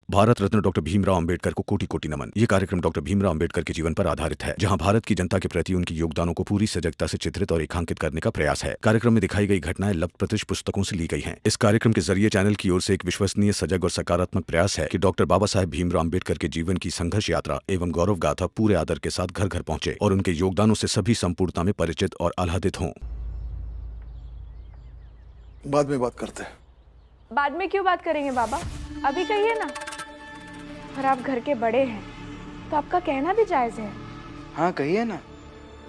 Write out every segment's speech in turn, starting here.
Bharat Ratna doctor Bhimrao Ambedkar को कोटि कोटि नमन। ये कार्यक्रम डॉक्टर भीमराव अंबेडकर के जीवन पर आधारित है, जहां भारत की जनता के प्रति उनके योगदानों को पूरी सजगता से चित्रित और रेखांकित करने का प्रयास है। कार्यक्रम में दिखाई गई घटनाएं लब्ध प्रतिष्ठ पुस्तकों से ली गई हैं। इस कार्यक्रम के जरिए चैनल की ओर से एक विश्वसनीय, सजग और सकारात्मक प्रयास है कि डॉक्टर बाबा साहेब भीमराव अंबेडकर के जीवन की संघर्ष यात्रा एवं गौरव गाथा पूरे आदर के साथ घर घर पहुंचे और उनके योगदानों से सभी संपूर्णता में परिचित और आह्लादित हों। बाद में बात करते हैं। बाद में क्यों बात करेंगे बाबा, अभी कहिए ना। और आप घर के बड़े हैं तो आपका कहना भी जायज है। हाँ कहिए ना,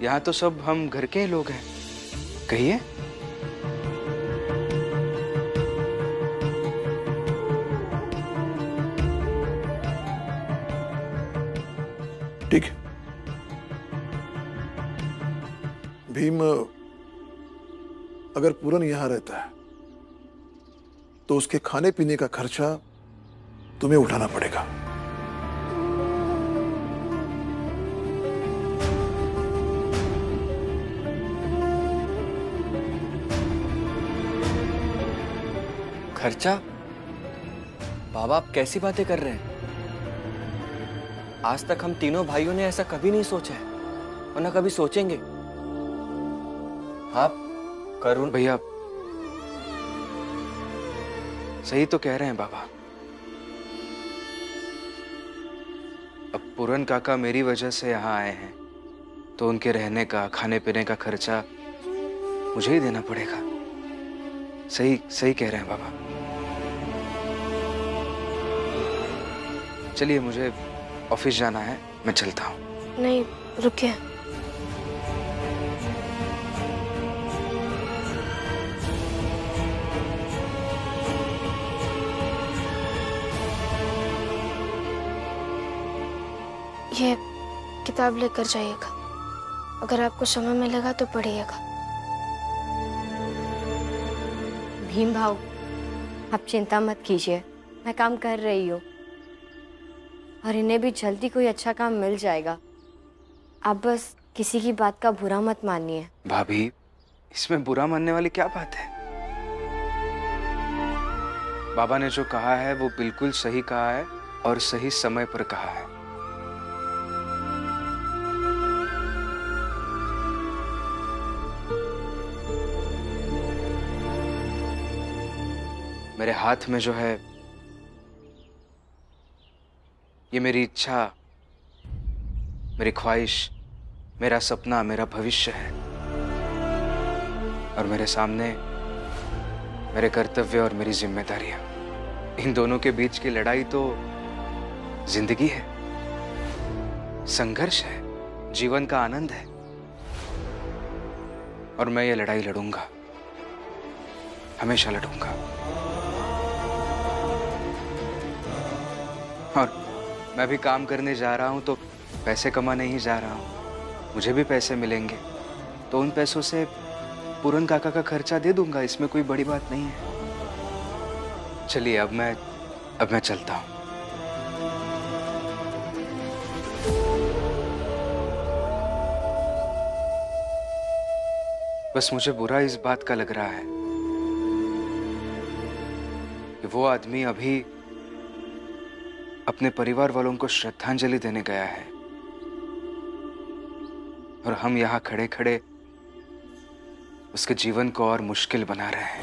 यहाँ तो सब हम घर के लोग हैं, कहिए। ठीक है। भीम अगर पूरन यहाँ रहता है तो उसके खाने पीने का खर्चा तुम्हें उठाना पड़ेगा। खर्चा? बाबा आप कैसी बातें कर रहे हैं? आज तक हम तीनों भाइयों ने ऐसा कभी नहीं सोचा है और ना कभी सोचेंगे। आप करुण भैया सही तो कह रहे हैं बाबा। अब पूरन काका मेरी वजह से यहाँ आए हैं तो उनके रहने का, खाने पीने का खर्चा मुझे ही देना पड़ेगा। सही सही कह रहे हैं बाबा। चलिए मुझे ऑफिस जाना है, मैं चलता हूँ। नहीं रुकिए। ये किताब लेकर जाइएगा, अगर आपको समय मिलेगा तो पढ़िएगा। भीम भाव, आप चिंता मत कीजिए, मैं काम कर रही हूँ और इन्हें भी जल्दी कोई अच्छा काम मिल जाएगा। आप बस किसी की बात का बुरा मत मानिए। भाभी, इसमें बुरा मानने वाली क्या बात है? बाबा ने जो कहा है वो बिल्कुल सही कहा है और सही समय पर कहा है। मेरे हाथ में जो है ये मेरी इच्छा, मेरी ख्वाहिश, मेरा सपना, मेरा भविष्य है और मेरे सामने मेरे कर्तव्य और मेरी जिम्मेदारियां। इन दोनों के बीच की लड़ाई तो जिंदगी है, संघर्ष है, जीवन का आनंद है और मैं ये लड़ाई लड़ूंगा, हमेशा लड़ूंगा। और मैं भी काम करने जा रहा हूं तो पैसे कमाने ही जा रहा हूं। मुझे भी पैसे मिलेंगे तो उन पैसों से पूरन काका का खर्चा दे दूंगा, इसमें कोई बड़ी बात नहीं है। चलिए अब मैं चलता हूं। बस मुझे बुरा इस बात का लग रहा है कि वो आदमी अभी अपने परिवार वालों को श्रद्धांजलि देने गया है और हम यहां खड़े खड़े उसके जीवन को और मुश्किल बना रहे हैं।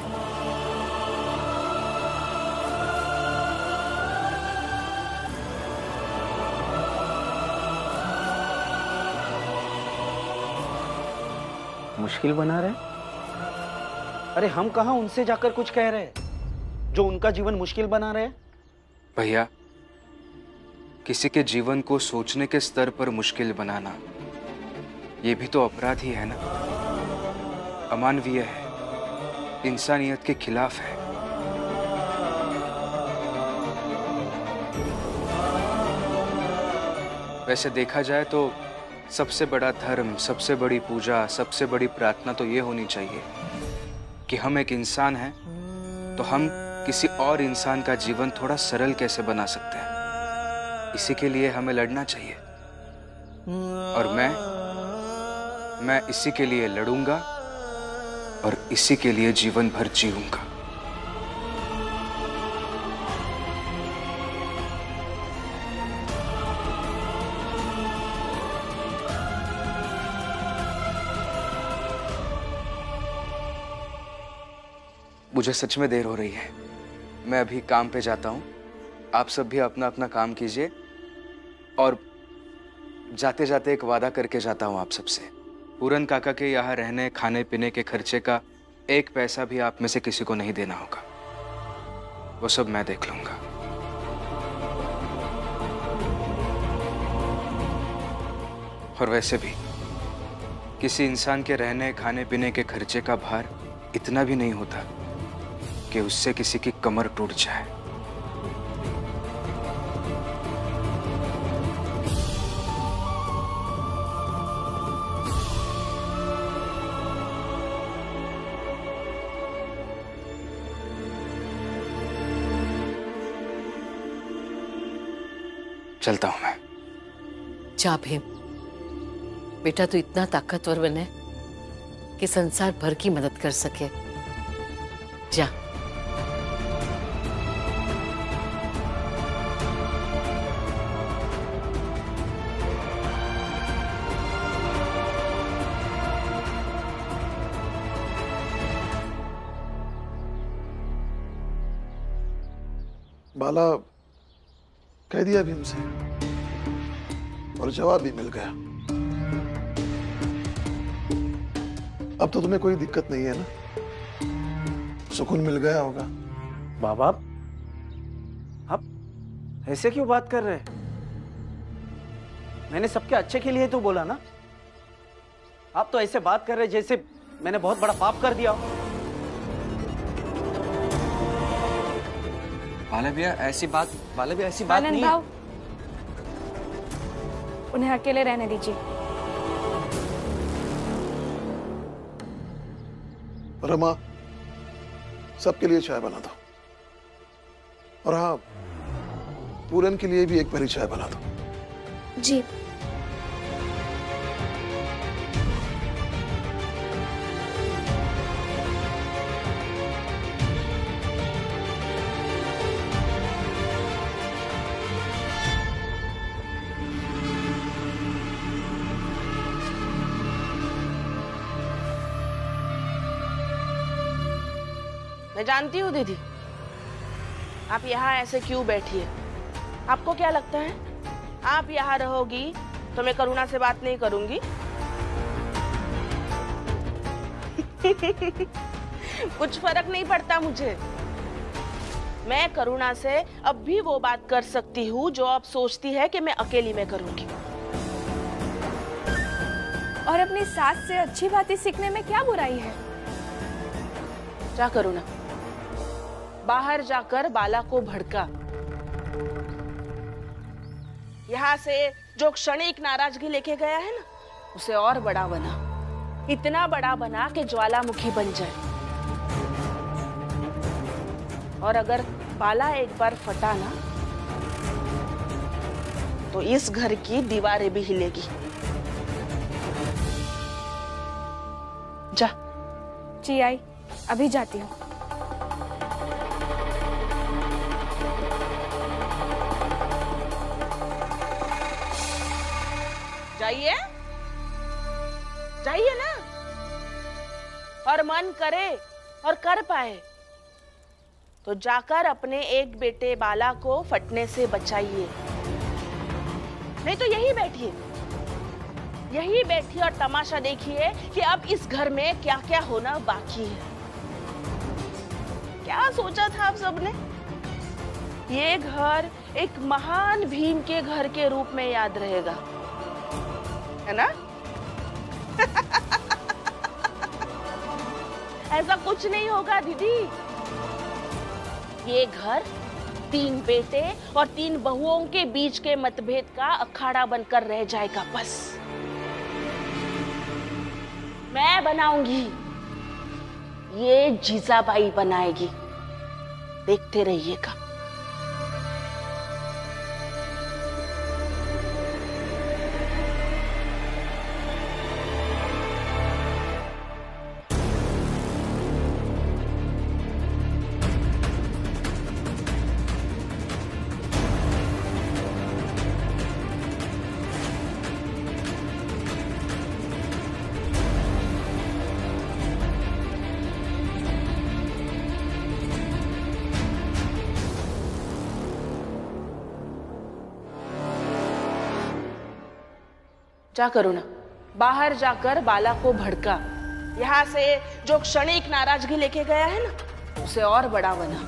मुश्किल बना रहे? अरे हम कहां उनसे जाकर कुछ कह रहे हैं जो उनका जीवन मुश्किल बना रहे हैं। भैया, किसी के जीवन को सोचने के स्तर पर मुश्किल बनाना ये भी तो अपराध ही है ना, अमानवीय है, इंसानियत के खिलाफ है। वैसे देखा जाए तो सबसे बड़ा धर्म, सबसे बड़ी पूजा, सबसे बड़ी प्रार्थना तो ये होनी चाहिए कि हम एक इंसान हैं तो हम किसी और इंसान का जीवन थोड़ा सरल कैसे बना सकते हैं, इसी के लिए हमें लड़ना चाहिए। और मैं इसी के लिए लड़ूंगा और इसी के लिए जीवन भर जीऊंगा। मुझे सच में देर हो रही है, मैं अभी काम पे जाता हूँ। आप सब भी अपना अपना काम कीजिए, और जाते जाते एक वादा करके जाता हूँ आप सबसे, पूरन काका के यहाँ रहने खाने पीने के खर्चे का 1 पैसा भी आप में से किसी को नहीं देना होगा। वो सब मैं देख लूंगा। और वैसे भी किसी इंसान के रहने खाने पीने के खर्चे का भार इतना भी नहीं होता कि उससे किसी की कमर टूट जाए। चलता हूं मैं। जा भीम, बेटा तो इतना ताकतवर बने कि संसार भर की मदद कर सके। जा। बाला कह दिया भीम से और जवाब भी मिल गया। अब तो तुम्हें कोई दिक्कत नहीं है ना, सुकून मिल गया होगा। बाबा आप ऐसे क्यों बात कर रहे हैं? मैंने सबके अच्छे के लिए तो बोला ना। आप तो ऐसे बात कर रहे जैसे मैंने बहुत बड़ा पाप कर दिया हो। बाला भैया ऐसी बात आनंद नहीं भाव, उन्हें अकेले रहने दीजिए। रमा, सबके लिए चाय बना दो, और हाँ, पूरन के लिए भी एक भरी चाय बना दो। जी। मैं जानती हूँ दीदी, आप यहाँ ऐसे क्यों बैठी है। आपको क्या लगता है आप यहाँ रहोगी तो मैं करुणा से बात नहीं करूंगी? कुछ फर्क नहीं पड़ता मुझे। मैं करुणा से अब भी वो बात कर सकती हूँ जो आप सोचती है कि मैं अकेली में करूंगी। और अपनी सास से अच्छी बातें सीखने में क्या बुराई है? क्या करुणा, बाहर जाकर बाला को भड़का। यहाँ से जो क्षणिक नाराजगी लेके गया है ना, उसे और बड़ा बना, इतना बड़ा बना कि ज्वालामुखी बन जाए। और अगर बाला एक बार फटा ना, तो इस घर की दीवारें भी हिलेगी। जा। जी आई, अभी जाती हूँ। जाइए, जाइए ना। और मन करे और कर पाए तो जाकर अपने एक बेटे बाला को फटने से बचाइए। नहीं तो यही बैठिए, यही बैठिए और तमाशा देखिए कि अब इस घर में क्या क्या होना बाकी है। क्या सोचा था आप सबने? ये घर एक महान भीम के घर के रूप में याद रहेगा, है ना? ऐसा कुछ नहीं होगा दीदी। ये घर 3 बेटे और 3 बहुओं के बीच के मतभेद का अखाड़ा बनकर रह जाएगा बस। मैं बनाऊंगी, ये जीजाबाई बनाएगी, देखते रहिएगा। जा करुणा, बाहर जाकर बाला को भड़का। यहाँ से जो क्षणिक नाराजगी लेके गया है ना, उसे और बड़ा बना,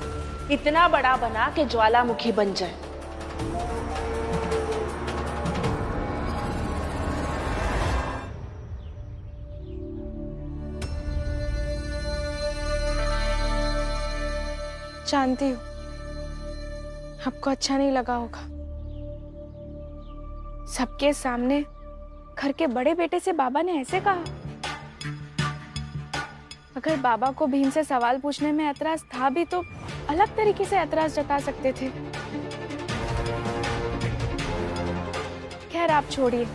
इतना बड़ा बना कि ज्वालामुखी बन जाए। जानती हूँ आपको अच्छा नहीं लगा होगा। सबके सामने घर के बड़े बेटे से बाबा ने ऐसे कहा। अगर बाबा को भीम से सवाल पूछने में ऐतराज था भी तो अलग तरीके से ऐतराज जता सकते थे। खैर आप छोड़िए,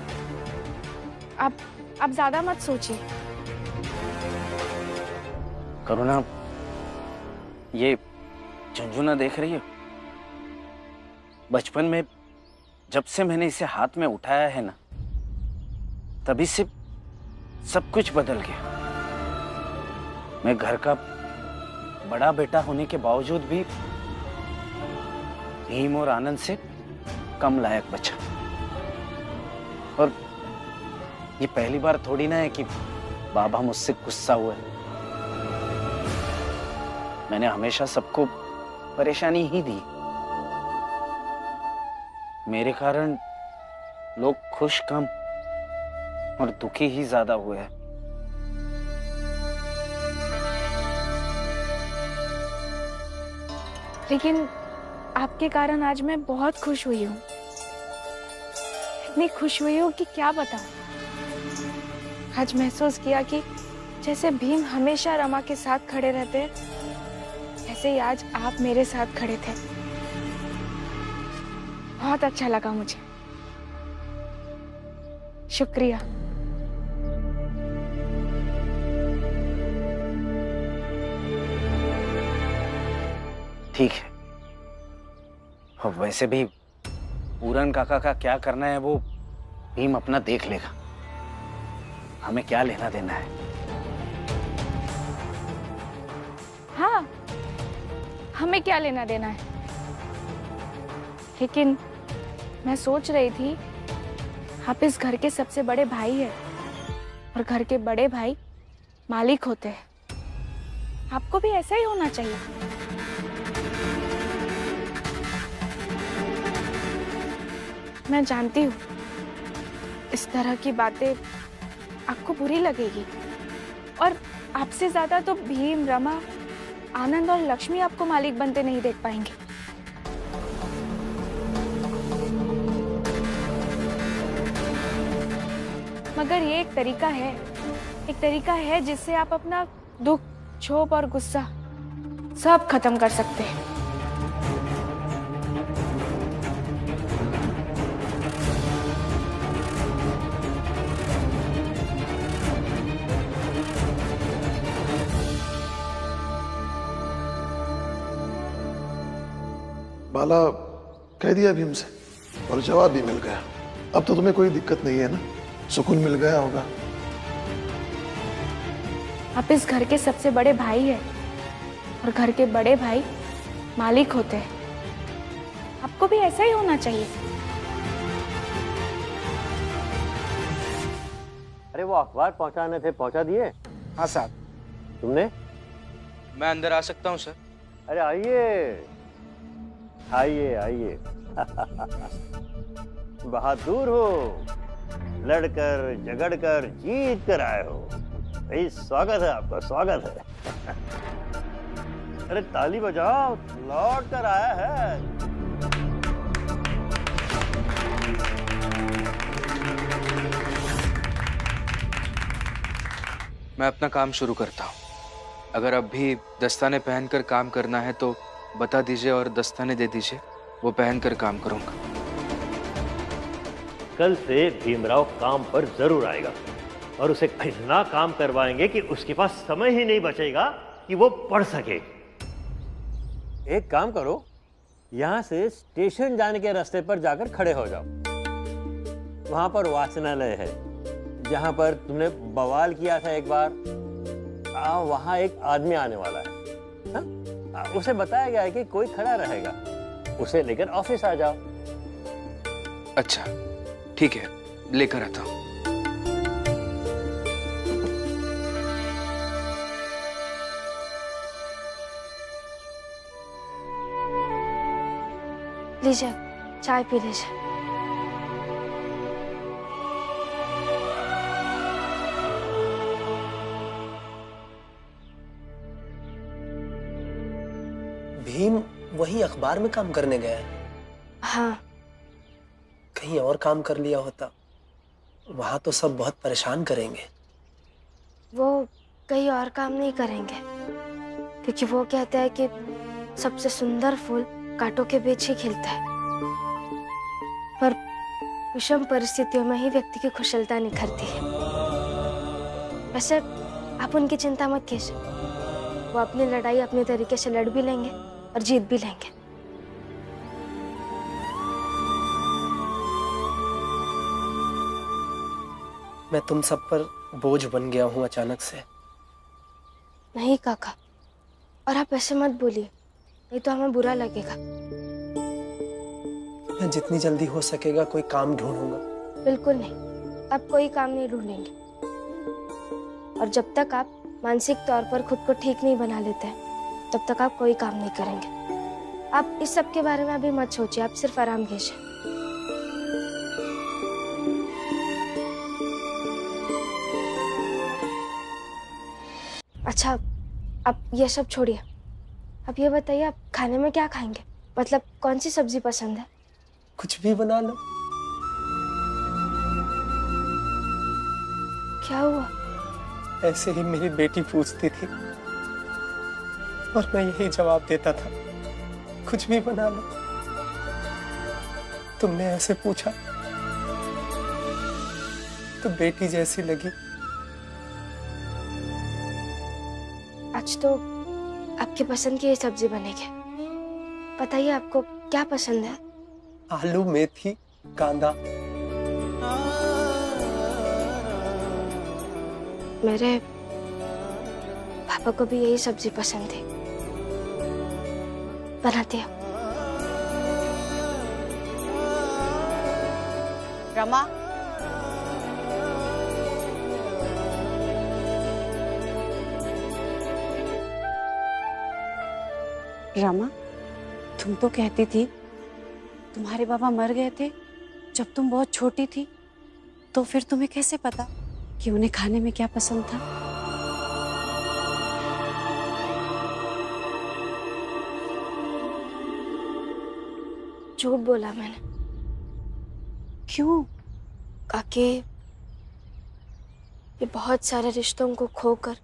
आप ज्यादा मत सोचिए। करुणा, ये झुंझुना देख रही है? बचपन में जब से मैंने इसे हाथ में उठाया है ना, तभी से सब कुछ बदल गया। मैं घर का बड़ा बेटा होने के बावजूद भी भीम और आनंद से कम लायक बचा। और ये पहली बार थोड़ी ना है कि बाबा मुझसे गुस्सा हुए। मैंने हमेशा सबको परेशानी ही दी। मेरे कारण लोग खुश कम और दुखी ही ज्यादा हुए हैं। लेकिन आपके कारण आज मैं बहुत खुश हुई हूँ। इतनी खुश हुई हूँ कि क्या बताऊं। आज महसूस किया कि जैसे भीम हमेशा रमा के साथ खड़े रहते हैं, ऐसे ही आज आप मेरे साथ खड़े थे। बहुत अच्छा लगा मुझे। शुक्रिया। ठीक है। और वैसे भी पूरन काका का क्या करना है वो भीम अपना देख लेगा। हमें क्या लेना देना है? हाँ, हमें क्या लेना देना है। लेकिन मैं सोच रही थी आप इस घर के सबसे बड़े भाई हैं और घर के बड़े भाई मालिक होते हैं। आपको भी ऐसा ही होना चाहिए। मैं जानती हूँ इस तरह की बातें आपको बुरी लगेगी और आपसे ज्यादा तो भीम, रमा, आनंद और लक्ष्मी आपको मालिक बनते नहीं देख पाएंगे। मगर ये एक तरीका है जिससे आप अपना दुख, क्षोभ और गुस्सा सब खत्म कर सकते हैं। बाला कह दिया भीम से और जवाब भी मिल गया। अब तो तुम्हें कोई दिक्कत नहीं है ना? सुकून मिल गया होगा। आप इस घर के सबसे बड़े भाई हैं और घर के बड़े भाई मालिक होते हैं। आपको भी ऐसा ही होना चाहिए। अरे वो अखबार पहुंचाने थे, पहुंचा दिए? हाँ साहब। तुमने? मैं अंदर आ सकता हूँ सर? अरे आइए आइए आइए। बहादुर हो, लड़कर झगड़कर जीत कर आए हो। भाई स्वागत है आपका, स्वागत है। अरे ताली बजाओ, लौट कर आया है। मैं अपना काम शुरू करता हूँ। अगर अब भी दस्ताने पहनकर काम करना है तो बता दीजिए और दस्ताने दे दीजिए, वो पहनकर काम करूंगा। कल से भीमराव काम पर जरूर आएगा और उसे इतना काम करवाएंगे कि उसके पास समय ही नहीं बचेगा कि वो पढ़ सके। एक काम करो, यहां से स्टेशन जाने के रास्ते पर जाकर खड़े हो जाओ। वहां पर वाचनालय है, जहां पर तुमने बवाल किया था एक बार। वहां एक आदमी आने वाला है। उसे बताया गया है कि कोई खड़ा रहेगा, उसे लेकर ऑफिस आ जाओ। अच्छा ठीक है, लेकर आता हूँ। लीजिए, चाय पी लीजिए। भीम वही अखबार में काम करने गया है? हाँ। कहीं और काम कर लिया होता, वहां तो सब बहुत परेशान करेंगे। वो कहीं और काम नहीं करेंगे, क्योंकि वो कहते हैं कि सबसे सुंदर फूल कांटों के बीच ही खिलता है। पर विषम परिस्थितियों में ही व्यक्ति की कुशलता निखरती है। वैसे आप उनकी चिंता मत कीजिए, वो अपनी लड़ाई अपने तरीके से लड़ भी लेंगे और जीत भी लेंगे। मैं तुम सब पर बोझ बन गया हूं अचानक से। नहीं काका, और आप ऐसे मत बोलिए, नहीं तो हमें बुरा लगेगा। मैं जितनी जल्दी हो सकेगा कोई काम ढूंढूंगा। बिल्कुल नहीं, आप कोई काम नहीं ढूंढेंगे। और जब तक आप मानसिक तौर पर खुद को ठीक नहीं बना लेते हैं, तब तक आप कोई काम नहीं करेंगे। आप इस सब के बारे में अभी मत सोचिए, आप सिर्फ आराम कीजिए। अच्छा, आप ये सब छोड़िए, अब ये बताइए आप खाने में क्या खाएंगे? मतलब कौन सी सब्जी पसंद है? कुछ भी बना लो। क्या हुआ? ऐसे ही मेरी बेटी पूछती थी और मैं यही जवाब देता था, कुछ भी बना लो। तुमने ऐसे पूछा तो बेटी जैसी लगी। आज तो आपके पसंद की ये सब्जी बनेगी। बताइए आपको क्या पसंद है? आलू, मेथी, कांदा। मेरे पापा को भी यही सब्जी पसंद थी, बनाती हूँ। रमा, रमा, तुम तो कहती थी तुम्हारे बाबा मर गए थे जब तुम बहुत छोटी थी, तो फिर तुम्हें कैसे पता कि उन्हें खाने में क्या पसंद था? झूठ बोला मैंने। क्यों? काके, ये बहुत सारे रिश्तों को खोकर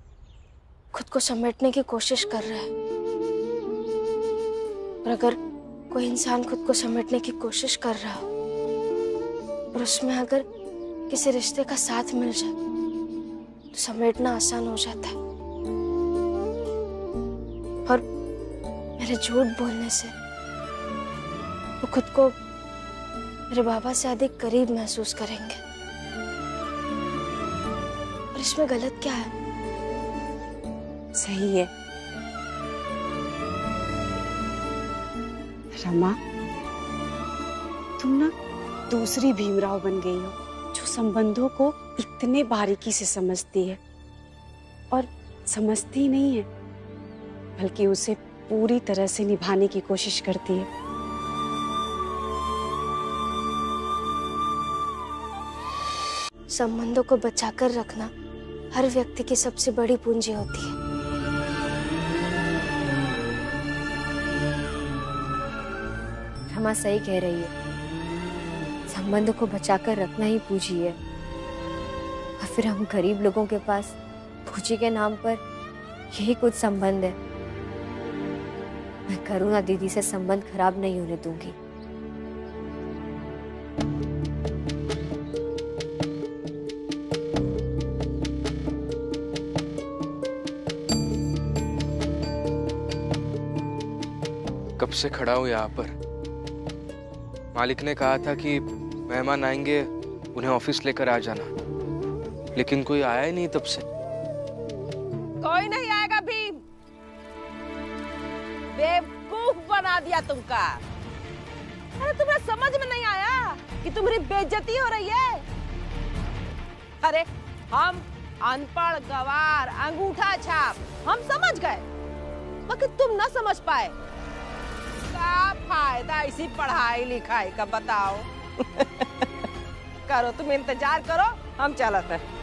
खुद को समेटने की कोशिश कर रहे हैं। और अगर कोई इंसान खुद को समेटने की कोशिश कर रहा हो और उसमें अगर किसी रिश्ते का साथ मिल जाए तो समेटना आसान हो जाता है। और मेरे झूठ बोलने से वो खुद को मेरे बाबा से अधिक करीब महसूस करेंगे। और इसमें गलत क्या है? सही है रमा, तुम ना दूसरी भीमराव बन गई हो, जो संबंधों को इतने बारीकी से समझती है। और समझती नहीं है, बल्कि उसे पूरी तरह से निभाने की कोशिश करती है। संबंधों को बचाकर रखना हर व्यक्ति की सबसे बड़ी पूंजी होती है। रमा सही कह रही है, संबंधों को बचाकर रखना ही पूंजी है। और फिर हम गरीब लोगों के पास पूंजी के नाम पर यही कुछ संबंध है। मैं करुणा दीदी से संबंध खराब नहीं होने दूंगी। कब से खड़ा हूं यहाँ पर। मालिक ने कहा था कि मेहमान आएंगे, उन्हें ऑफिस लेकर आ जाना, लेकिन कोई आया ही नहीं तब से। कोई नहीं आएगा भीम, बेवकूफ बना दिया तुमका। अरे तुम्हें समझ में नहीं आया कि तुम्हारी बेइज्जती हो रही है? अरे हम अनपढ़, गवार, अंगूठा छाप हम समझ गए, मगर तुम ना समझ पाए। का फायदा इसी पढ़ाई लिखाई का बताओ। करो तुम इंतजार करो, हम चलते हैं।